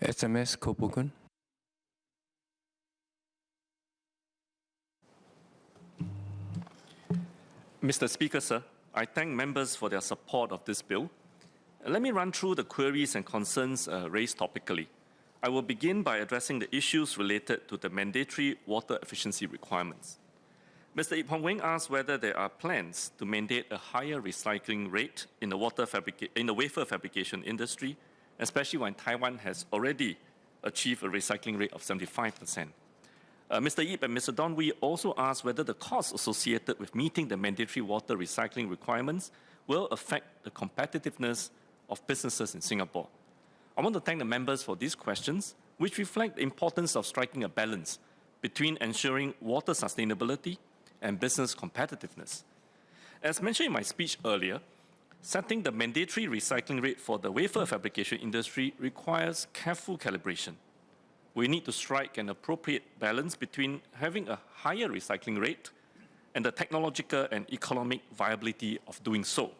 SMS Koh Poh Koon. Mr. Speaker, sir, I thank members for their support of this bill. Let me run through the queries and concerns raised topically. I will begin by addressing the issues related to the mandatory water efficiency requirements. Mr. Ip Hong Weng asked whether there are plans to mandate a higher recycling rate in the wafer fabrication industry, especially when Taiwan has already achieved a recycling rate of 75%. Mr. Yip and Mr. Don Wee also asked whether the costs associated with meeting the mandatory water recycling requirements will affect the competitiveness of businesses in Singapore. I want to thank the members for these questions, which reflect the importance of striking a balance between ensuring water sustainability and business competitiveness. As mentioned in my speech earlier, setting the mandatory recycling rate for the wafer fabrication industry requires careful calibration. We need to strike an appropriate balance between having a higher recycling rate and the technological and economic viability of doing so.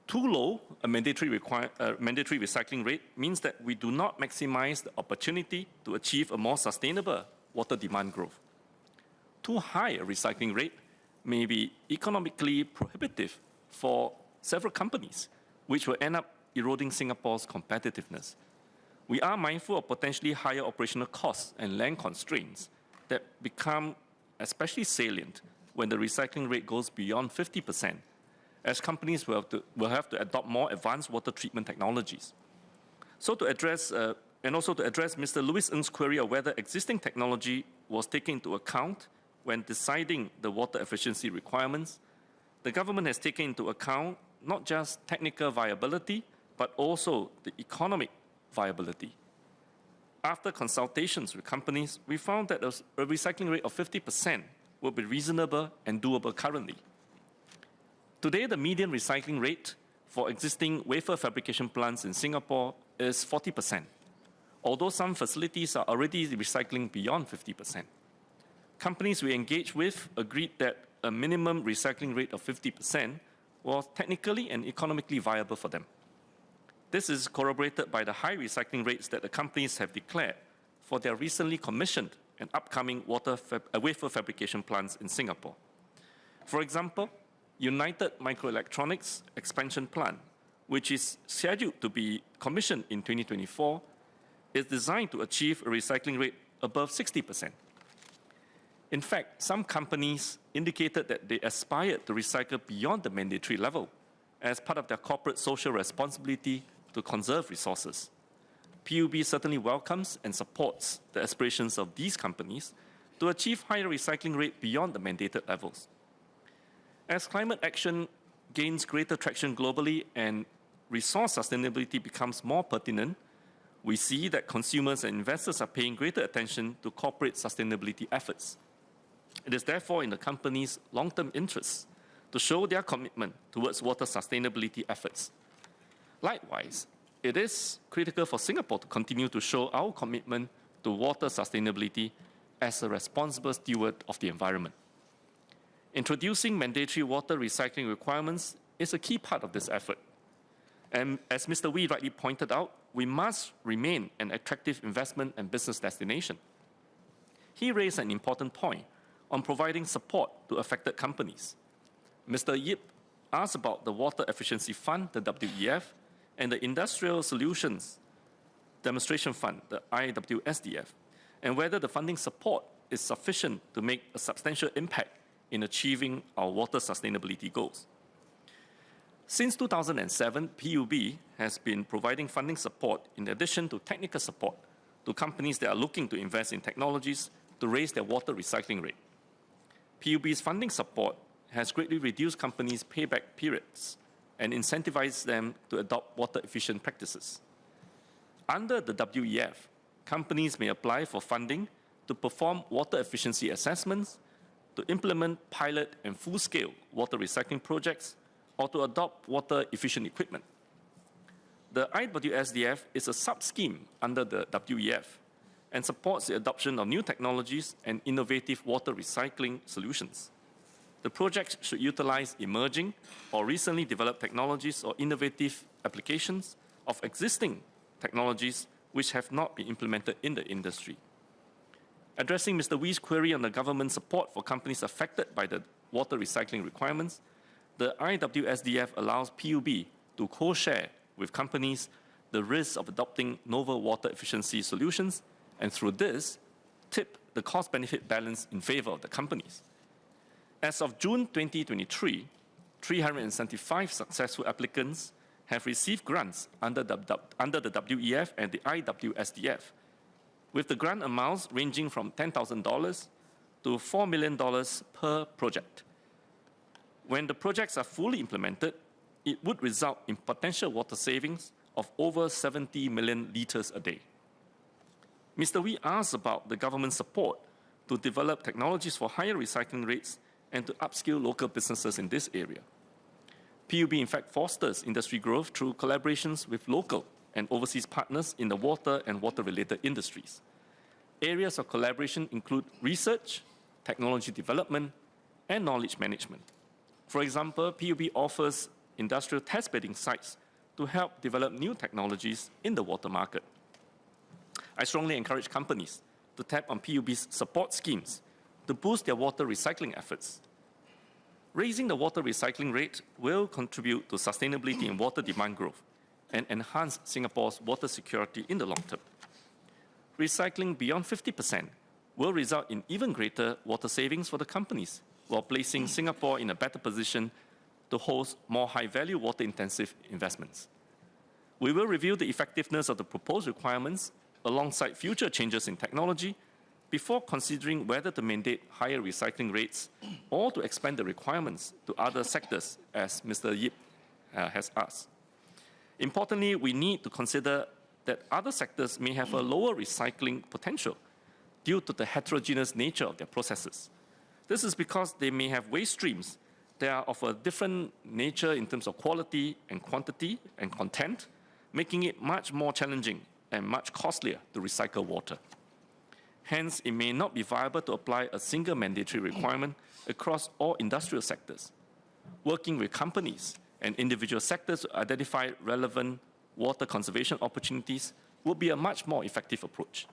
Too low a mandatory recycling rate means that we do not maximize the opportunity to achieve a more sustainable water demand growth. Too high a recycling rate may be economically prohibitive for several companies, which will end up eroding Singapore's competitiveness. We are mindful of potentially higher operational costs and land constraints that become especially salient when the recycling rate goes beyond 50%, as companies will have to adopt more advanced water treatment technologies. So to address Mr. Louis Ng's query of whether existing technology was taken into account when deciding the water efficiency requirements, the government has taken into account not just technical viability, but also the economic viability. After consultations with companies, we found that a recycling rate of 50% would be reasonable and doable currently. Today, the median recycling rate for existing wafer fabrication plants in Singapore is 40%, although some facilities are already recycling beyond 50%. Companies we engaged with agreed that a minimum recycling rate of 50% was technically and economically viable for them. This is corroborated by the high recycling rates that the companies have declared for their recently commissioned and upcoming wafer fabrication plants in Singapore. For example, United Microelectronics expansion plant, which is scheduled to be commissioned in 2024, is designed to achieve a recycling rate above 60%. In fact, some companies indicated that they aspired to recycle beyond the mandatory level as part of their corporate social responsibility to conserve resources. PUB certainly welcomes and supports the aspirations of these companies to achieve higher recycling rate beyond the mandated levels. As climate action gains greater traction globally and resource sustainability becomes more pertinent, we see that consumers and investors are paying greater attention to corporate sustainability efforts. It is therefore in the company's long-term interests to show their commitment towards water sustainability efforts. Likewise, it is critical for Singapore to continue to show our commitment to water sustainability as a responsible steward of the environment. Introducing mandatory water recycling requirements is a key part of this effort. And as Mr. Wee rightly pointed out, we must remain an attractive investment and business destination. He raised an important point on providing support to affected companies. Mr. Yip asked about the Water Efficiency Fund, the WEF, and the Industrial Solutions Demonstration Fund, the IWSDF, and whether the funding support is sufficient to make a substantial impact in achieving our water sustainability goals. Since 2007, PUB has been providing funding support in addition to technical support to companies that are looking to invest in technologies to raise their water recycling rate. PUB's funding support has greatly reduced companies' payback periods and incentivized them to adopt water-efficient practices. Under the WEF, companies may apply for funding to perform water efficiency assessments, to implement pilot and full-scale water recycling projects, or to adopt water-efficient equipment. The IWSDF is a sub-scheme under the WEF and supports the adoption of new technologies and innovative water recycling solutions. The project should utilize emerging or recently developed technologies or innovative applications of existing technologies which have not been implemented in the industry. Addressing Mr. Wee's query on the government support for companies affected by the water recycling requirements, the IWSDF allows PUB to co-share with companies the risks of adopting novel water efficiency solutions, and through this, tip the cost-benefit balance in favor of the companies. As of June 2023, 375 successful applicants have received grants under the WEF and the IWSDF, with the grant amounts ranging from $10,000 to $4 million per project. When the projects are fully implemented, it would result in potential water savings of over 70 million litres a day. Mr. Wee asked about the government support to develop technologies for higher recycling rates and to upskill local businesses in this area. PUB, in fact, fosters industry growth through collaborations with local and overseas partners in the water and water-related industries. Areas of collaboration include research, technology development, and knowledge management. For example, PUB offers industrial test-bedding sites to help develop new technologies in the water market. I strongly encourage companies to tap on PUB's support schemes to boost their water recycling efforts. Raising the water recycling rate will contribute to sustainability and water demand growth and enhance Singapore's water security in the long term. Recycling beyond 50% will result in even greater water savings for the companies, while placing Singapore in a better position to host more high-value water-intensive investments. We will review the effectiveness of the proposed requirements alongside future changes in technology before considering whether to mandate higher recycling rates or to expand the requirements to other sectors, as Mr. Yip has asked. Importantly, we need to consider that other sectors may have a lower recycling potential due to the heterogeneous nature of their processes. This is because they may have waste streams that are of a different nature in terms of quality and quantity and content, making it much more challenging and much costlier to recycle water. Hence, it may not be viable to apply a single mandatory requirement across all industrial sectors. Working with companies and individual sectors to identify relevant water conservation opportunities would be a much more effective approach.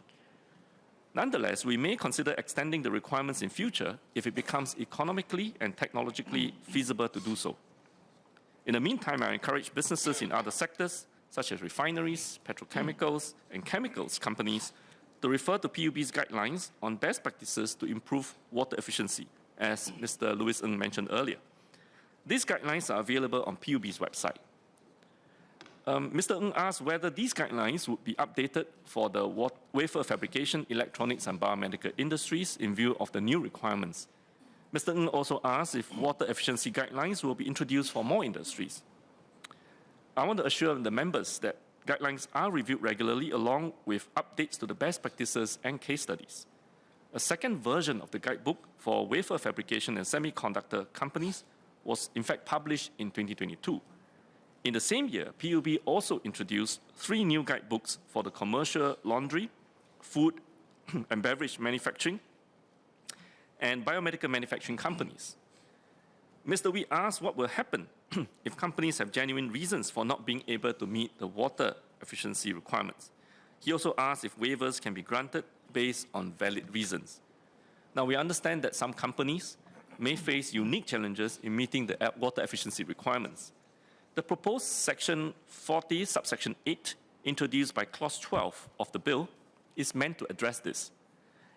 Nonetheless, we may consider extending the requirements in future if it becomes economically and technologically feasible to do so. In the meantime, I encourage businesses in other sectors, such as refineries, petrochemicals, and chemicals companies, to refer to PUB's guidelines on best practices to improve water efficiency, as Mr. Louis Ng mentioned earlier. These guidelines are available on PUB's website. Mr. Ng asked whether these guidelines would be updated for the wafer fabrication, electronics, and biomedical industries in view of the new requirements. Mr. Ng also asked if water efficiency guidelines will be introduced for more industries. I want to assure the members that guidelines are reviewed regularly along with updates to the best practices and case studies. A second version of the guidebook for wafer fabrication and semiconductor companies was in fact published in 2022. In the same year, PUB also introduced 3 new guidebooks for the commercial laundry, food and beverage manufacturing, and biomedical manufacturing companies. Mr. Wee asked what will happen if companies have genuine reasons for not being able to meet the water efficiency requirements. He also asked if waivers can be granted based on valid reasons. Now, we understand that some companies may face unique challenges in meeting the water efficiency requirements. The proposed Section 40, subsection 8, introduced by Clause 12 of the bill, is meant to address this.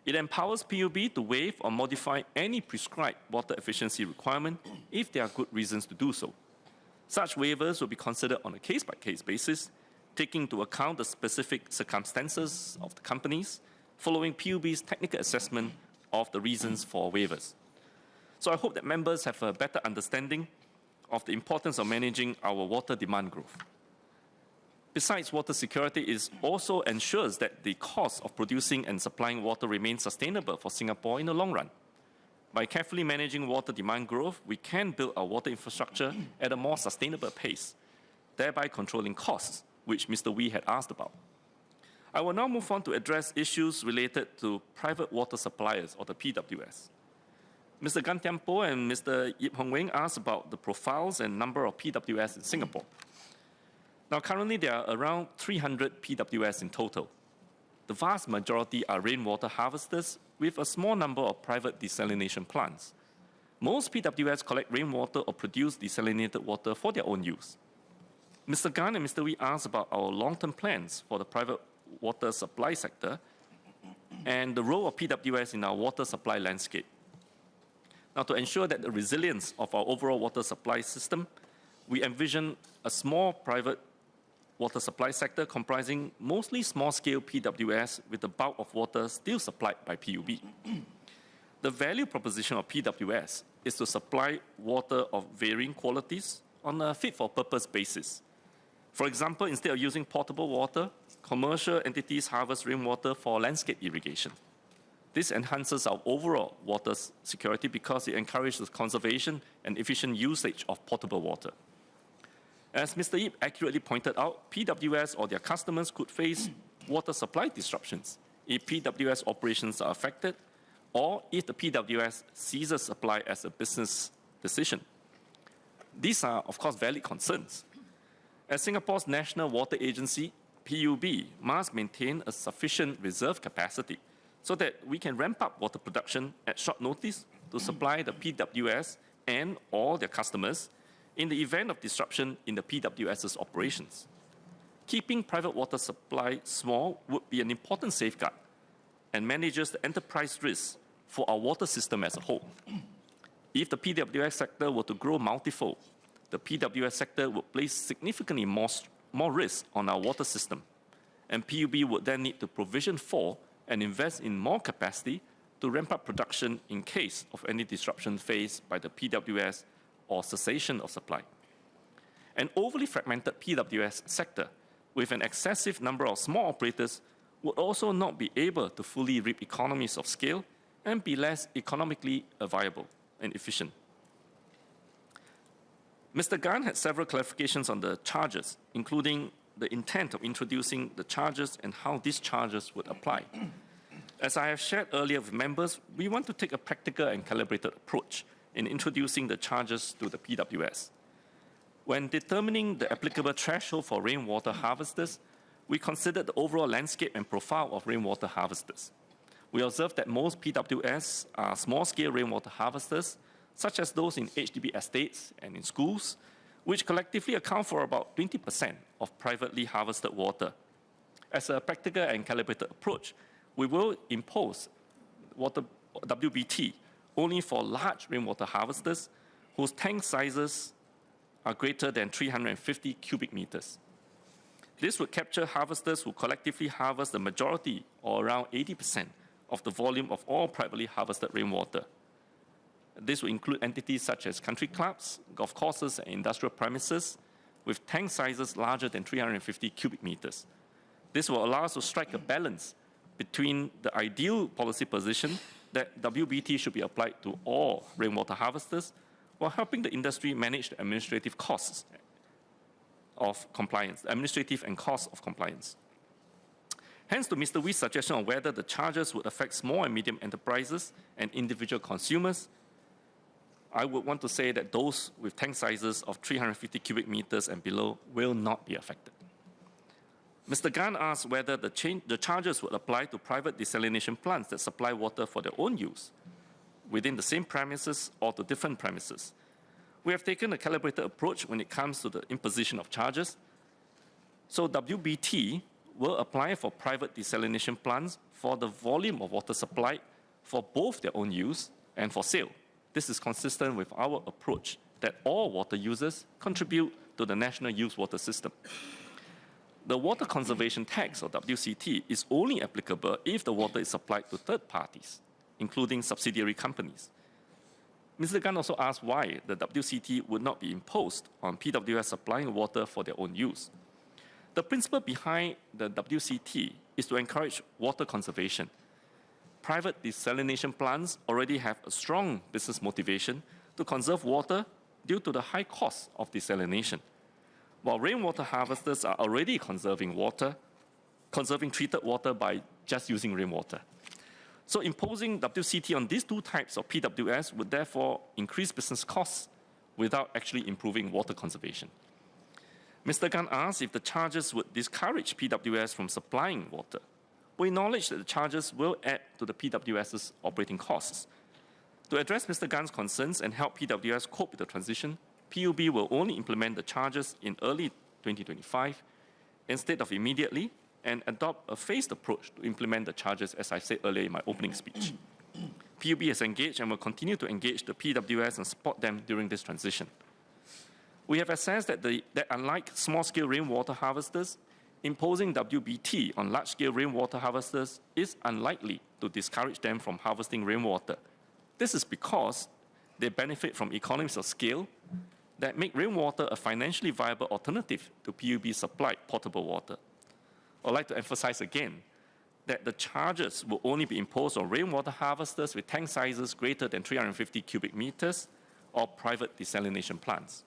It empowers PUB to waive or modify any prescribed water efficiency requirement if there are good reasons to do so. Such waivers will be considered on a case-by-case basis, taking into account the specific circumstances of the companies, following PUB's technical assessment of the reasons for waivers. So I hope that members have a better understanding of the importance of managing our water demand growth. Besides, water security also ensures that the cost of producing and supplying water remains sustainable for Singapore in the long run. By carefully managing water demand growth, we can build our water infrastructure at a more sustainable pace, thereby controlling costs, which Mr. Wee had asked about. I will now move on to address issues related to private water suppliers, or the PWS. Mr. Gan Thiam Poh and Mr. Yip Hong Weng asked about the profiles and number of PWS in Singapore. Now, currently, there are around 300 PWS in total. The vast majority are rainwater harvesters with a small number of private desalination plants. Most PWS collect rainwater or produce desalinated water for their own use. Mr. Gan and Mr. Wee asked about our long-term plans for the private water supply sector and the role of PWS in our water supply landscape. Now, to ensure that the resilience of our overall water supply system, we envision a small private water supply sector comprising mostly small-scale PWS with the bulk of water still supplied by PUB. The value proposition of PWS is to supply water of varying qualities on a fit-for-purpose basis. For example, instead of using potable water, commercial entities harvest rainwater for landscape irrigation. This enhances our overall water security because it encourages conservation and efficient usage of potable water. As Mr. Yip accurately pointed out, PWS or their customers could face water supply disruptions if PWS operations are affected or if the PWS ceases supply as a business decision. These are, of course, valid concerns. As Singapore's National Water Agency, PUB must maintain a sufficient reserve capacity so that we can ramp up water production at short notice to supply the PWS and all their customers in the event of disruption in the PWS's operations. Keeping private water supply small would be an important safeguard and manages the enterprise risk for our water system as a whole. If the PWS sector were to grow multifold, the PWS sector would place significantly more risk on our water system, and PUB would then need to provision for and invest in more capacity to ramp up production in case of any disruption faced by the PWS or cessation of supply. An overly fragmented PWS sector with an excessive number of small operators would also not be able to fully reap economies of scale and be less economically viable and efficient. Mr. Gan had several clarifications on the charges, including the intent of introducing the charges and how these charges would apply. As I have shared earlier with members, we want to take a practical and calibrated approach in introducing the charges to the PWS. When determining the applicable threshold for rainwater harvesters, we considered the overall landscape and profile of rainwater harvesters. We observed that most PWS are small-scale rainwater harvesters, such as those in HDB estates and in schools, which collectively account for about 20% of privately harvested water. As a practical and calibrated approach, we will impose water WBT only for large rainwater harvesters whose tank sizes are greater than 350 cubic meters. This would capture harvesters who collectively harvest the majority, or around 80%, of the volume of all privately harvested rainwater. This will include entities such as country clubs, golf courses, and industrial premises with tank sizes larger than 350 cubic meters. This will allow us to strike a balance between the ideal policy position that WBT should be applied to all rainwater harvesters while helping the industry manage the administrative costs of compliance, administrative and costs of compliance. Hence, to Mr. Wee's suggestion on whether the charges would affect small and medium enterprises and individual consumers, I would want to say that those with tank sizes of 350 cubic meters and below will not be affected. Mr. Gan asked whether the charges would apply to private desalination plants that supply water for their own use, within the same premises or to different premises. We have taken a calibrated approach when it comes to the imposition of charges. So WBT will apply for private desalination plants for the volume of water supplied for both their own use and for sale. This is consistent with our approach that all water users contribute to the national youth water system. The Water Conservation Tax, or WCT, is only applicable if the water is supplied to third parties, including subsidiary companies. Mr. Gan also asked why the WCT would not be imposed on PWS supplying water for their own use. The principle behind the WCT is to encourage water conservation. Private desalination plants already have a strong business motivation to conserve water due to the high cost of desalination. While rainwater harvesters are already conserving treated water by just using rainwater. So imposing WCT on these two types of PWS would therefore increase business costs without actually improving water conservation. Mr. Gan asked if the charges would discourage PWS from supplying water. We acknowledge that the charges will add to the PWS's operating costs. To address Mr. Gan's concerns and help PWS cope with the transition, PUB will only implement the charges in early 2025 instead of immediately, and adopt a phased approach to implement the charges, as I said earlier in my opening speech. PUB has engaged and will continue to engage the PWS and support them during this transition. We have assessed that unlike small-scale rainwater harvesters, imposing WBT on large-scale rainwater harvesters is unlikely to discourage them from harvesting rainwater. This is because they benefit from economies of scale that make rainwater a financially viable alternative to PUB-supplied potable water. I'd like to emphasize again that the charges will only be imposed on rainwater harvesters with tank sizes greater than 350 cubic meters or private desalination plants.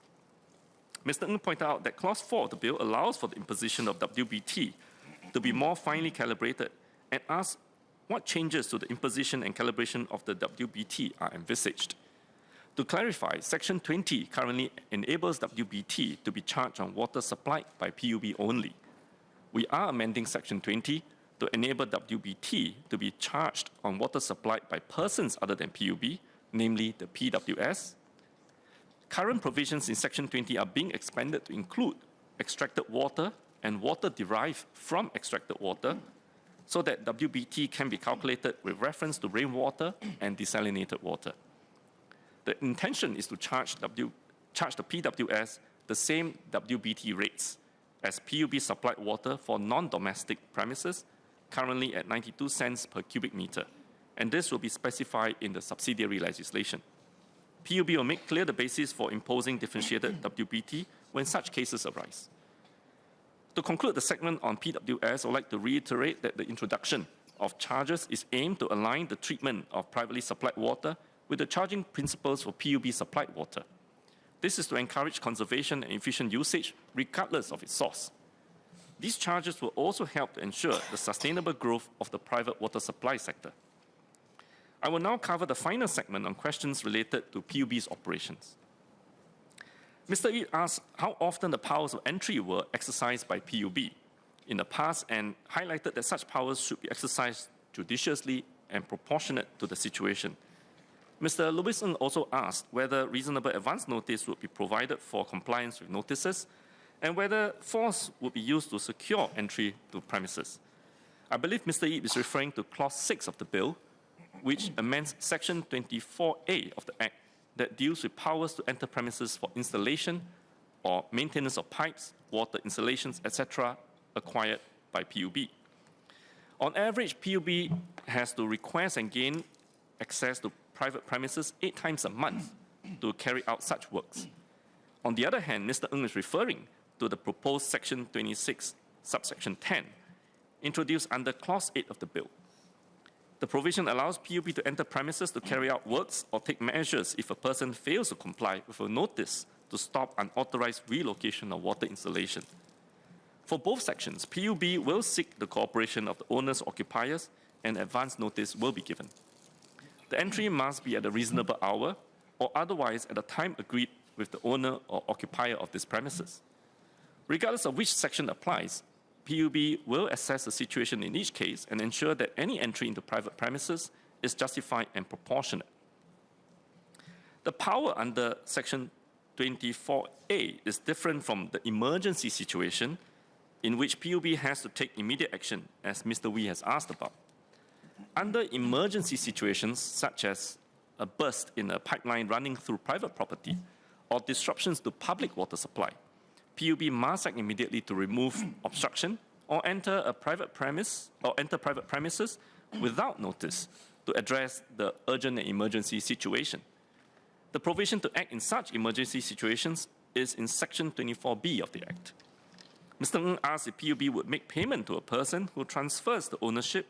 Mr. Ng pointed out that Clause 4 of the bill allows for the imposition of WBT to be more finely calibrated, and asked what changes to the imposition and calibration of the WBT are envisaged. To clarify, Section 20 currently enables WBT to be charged on water supplied by PUB only. We are amending Section 20 to enable WBT to be charged on water supplied by persons other than PUB, namely the PWS. Current provisions in Section 20 are being expanded to include extracted water and water derived from extracted water, so that WBT can be calculated with reference to rainwater and desalinated water. The intention is to charge the PWS the same WBT rates as PUB-supplied water for non-domestic premises, currently at 92 cents per cubic meter, and this will be specified in the subsidiary legislation. PUB will make clear the basis for imposing differentiated WBT when such cases arise. To conclude the segment on PWS, I would like to reiterate that the introduction of charges is aimed to align the treatment of privately supplied water with the charging principles for PUB-supplied water. This is to encourage conservation and efficient usage regardless of its source. These charges will also help to ensure the sustainable growth of the private water supply sector. I will now cover the final segment on questions related to PUB's operations. Mr. Yip asked how often the powers of entry were exercised by PUB in the past, and highlighted that such powers should be exercised judiciously and proportionate to the situation. Mr. Louis Ng also asked whether reasonable advance notice would be provided for compliance with notices, and whether force would be used to secure entry to premises. I believe Mr. Yip is referring to Clause 6 of the bill, which amends Section 24A of the Act that deals with powers to enter premises for installation or maintenance of pipes, water installations, etc., acquired by PUB. On average, PUB has to request and gain access to private premises 8 times a month to carry out such works. On the other hand, Mr. Ng is referring to the proposed Section 26, subsection 10, introduced under Clause 8 of the bill. The provision allows PUB to enter premises to carry out works or take measures if a person fails to comply with a notice to stop unauthorized relocation of water installation. For both sections, PUB will seek the cooperation of the owners or occupiers, and advance notice will be given. The entry must be at a reasonable hour, or otherwise at a time agreed with the owner or occupier of this premises. Regardless of which section applies, PUB will assess the situation in each case and ensure that any entry into private premises is justified and proportionate. The power under Section 24A is different from the emergency situation in which PUB has to take immediate action, as Mr. Wee has asked about. Under emergency situations, such as a burst in a pipeline running through private property or disruptions to public water supply, PUB must act immediately to remove obstruction or enter private premises without notice to address the urgent and emergency situation. The provision to act in such emergency situations is in Section 24B of the Act. Mr. Ng asked if PUB would make payment to a person who transfers the ownership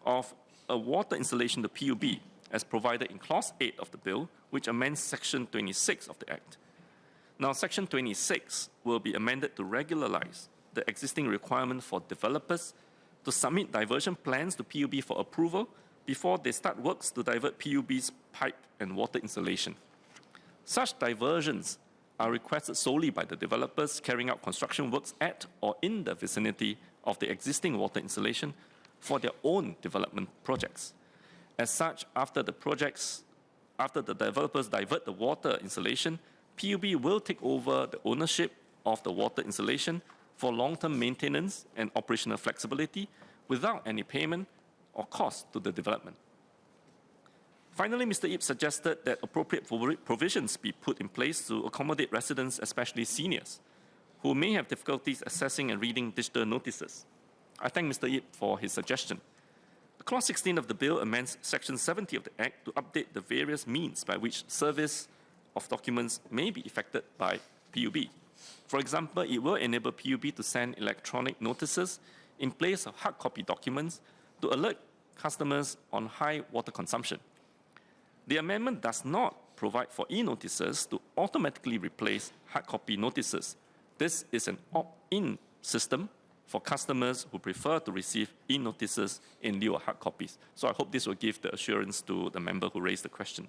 of a water installation to PUB, as provided in Clause 8 of the bill, which amends Section 26 of the Act. Now, Section 26 will be amended to regularize the existing requirement for developers to submit diversion plans to PUB for approval before they start works to divert PUB's pipe and water installation. Such diversions are requested solely by the developers carrying out construction works at or in the vicinity of the existing water installation for their own development projects. As such, after the developers divert the water installation, PUB will take over the ownership of the water installation for long-term maintenance and operational flexibility without any payment or cost to the development. Finally, Mr. Ip suggested that appropriate provisions be put in place to accommodate residents, especially seniors, who may have difficulties accessing and reading digital notices. I thank Mr. Ip for his suggestion. Clause 16 of the bill amends Section 70 of the Act to update the various means by which service of documents may be effected by PUB. For example, it will enable PUB to send electronic notices in place of hard copy documents to alert customers on high water consumption. The amendment does not provide for e-notices to automatically replace hard copy notices. This is an opt-in system for customers who prefer to receive e-notices in lieu of hard copies. So I hope this will give the assurance to the member who raised the question.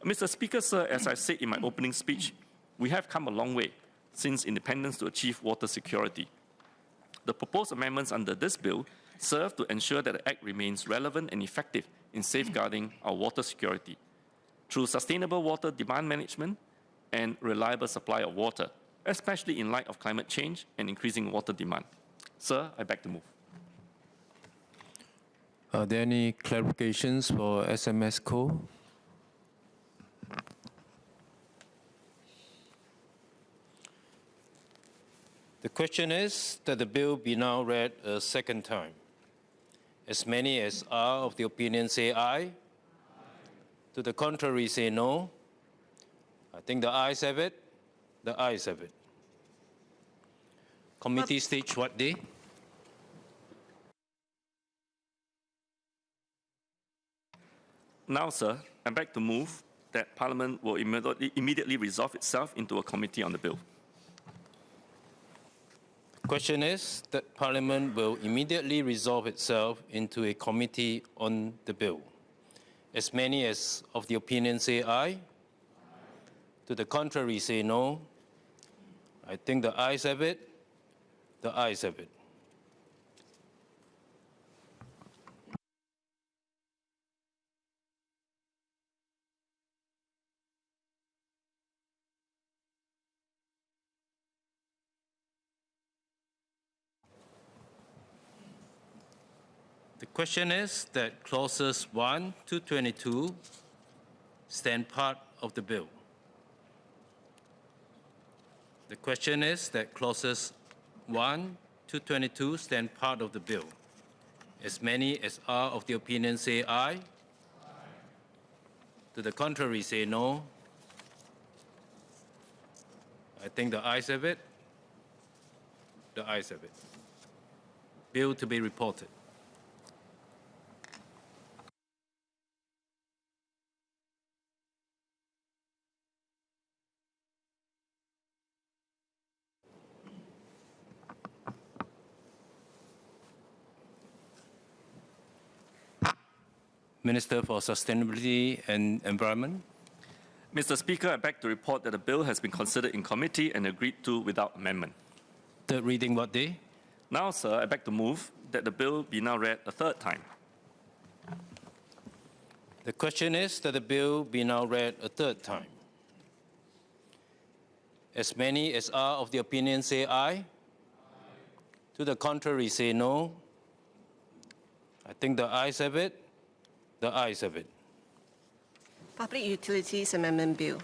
Mr. Speaker, sir, as I said in my opening speech, we have come a long way since independence to achieve water security. The proposed amendments under this bill serve to ensure that the Act remains relevant and effective in safeguarding our water security through sustainable water demand management and reliable supply of water, especially in light of climate change and increasing water demand. Sir, I beg to move. Are there any clarifications for SMS Koh? The question is that the bill be now read a second time. As many as are of the opinion say aye. To the contrary say no. I think the ayes have it. The ayes have it. Committee stage what day? Now, sir, I beg to move that Parliament will immediately resolve itself into a committee on the bill. The question is that Parliament will immediately resolve itself into a committee on the bill. As many as of the opinion say aye. To the contrary say no. I think the ayes have it. The ayes have it. The question is that clauses 1 to 22 stand part of the bill. The question is that clauses 1 to 22 stand part of the bill. As many as are of the opinion say aye. Aye. To the contrary say no. I think the ayes have it. The ayes have it. Bill to be reported. Minister for Sustainability and Environment. Mr. Speaker, I beg to report that the bill has been considered in committee and agreed to without amendment. Third reading what day? Now, sir, I beg to move that the bill be now read a third time. The question is that the bill be now read a third time. As many as are of the opinion say aye. Aye. To the contrary say no. I think the ayes have it. The ayes have it. Public Utilities Amendment Bill.